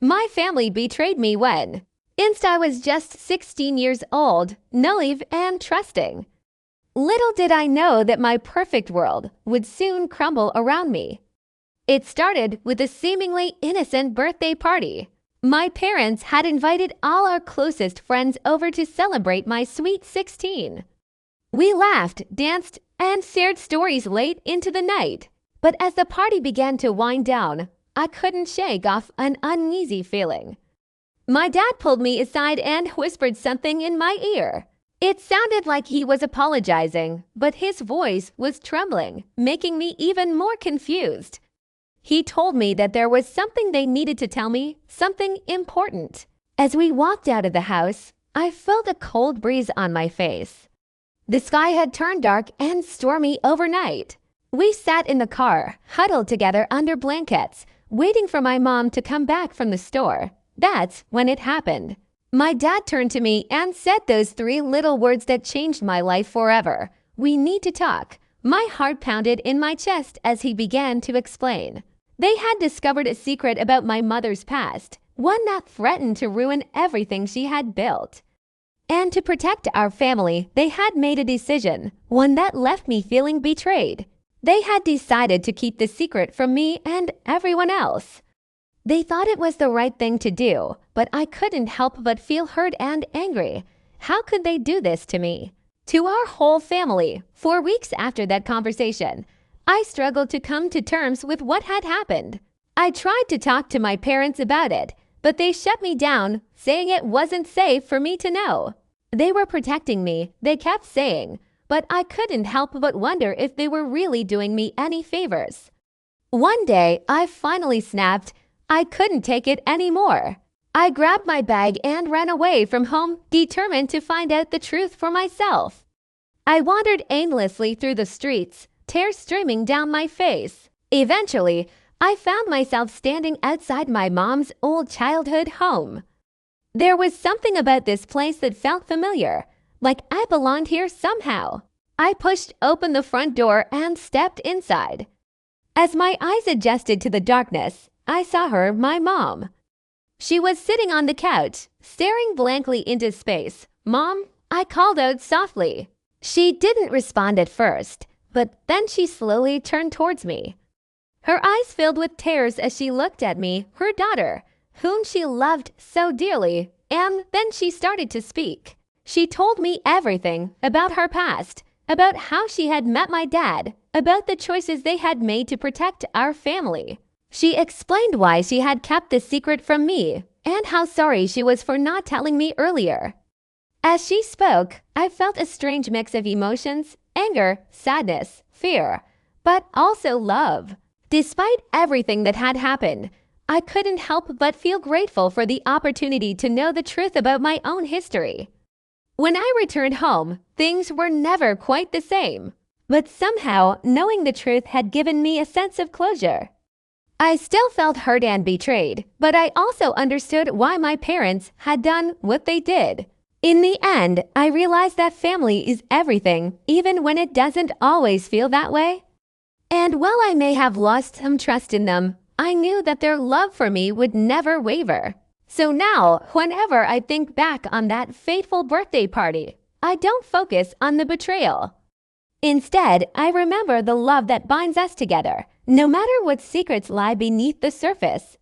My family betrayed me when I was just 16 years old, naive and trusting. Little did I know that my perfect world would soon crumble around me. It started with a seemingly innocent birthday party. My parents had invited all our closest friends over to celebrate my sweet 16. We laughed, danced, and shared stories late into the night. But as the party began to wind down, I couldn't shake off an uneasy feeling. My dad pulled me aside and whispered something in my ear. It sounded like he was apologizing, but his voice was trembling, making me even more confused. He told me that there was something they needed to tell me, something important. As we walked out of the house, I felt a cold breeze on my face. The sky had turned dark and stormy overnight. We sat in the car, huddled together under blankets, waiting for my mom to come back from the store. That's when it happened. My dad turned to me and said those three little words that changed my life forever. "We need to talk." My heart pounded in my chest as he began to explain. They had discovered a secret about my mother's past, one that threatened to ruin everything she had built. And to protect our family, they had made a decision, one that left me feeling betrayed. They had decided to keep the secret from me and everyone else. They thought it was the right thing to do, but I couldn't help but feel hurt and angry. How could they do this to me? To our whole family, 4 weeks after that conversation, I struggled to come to terms with what had happened. I tried to talk to my parents about it, but they shut me down, saying it wasn't safe for me to know. They were protecting me, they kept saying, but I couldn't help but wonder if they were really doing me any favors. One day, I finally snapped. I couldn't take it anymore. I grabbed my bag and ran away from home, determined to find out the truth for myself. I wandered aimlessly through the streets, tears streaming down my face. Eventually, I found myself standing outside my mom's old childhood home. There was something about this place that felt familiar, like I belonged here somehow. I pushed open the front door and stepped inside. As my eyes adjusted to the darkness, I saw her, my mom. She was sitting on the couch, staring blankly into space. "Mom," I called out softly. She didn't respond at first, but then she slowly turned towards me. Her eyes filled with tears as she looked at me, her daughter, whom she loved so dearly, and then she started to speak. She told me everything about her past, about how she had met my dad, about the choices they had made to protect our family. She explained why she had kept the secret from me and how sorry she was for not telling me earlier. As she spoke, I felt a strange mix of emotions, anger, sadness, fear, but also love. Despite everything that had happened, I couldn't help but feel grateful for the opportunity to know the truth about my own history. When I returned home, things were never quite the same, but somehow knowing the truth had given me a sense of closure. I still felt hurt and betrayed, but I also understood why my parents had done what they did. In the end, I realized that family is everything, even when it doesn't always feel that way. And while I may have lost some trust in them, I knew that their love for me would never waver. So now, whenever I think back on that fateful birthday party, I don't focus on the betrayal. Instead, I remember the love that binds us together, no matter what secrets lie beneath the surface.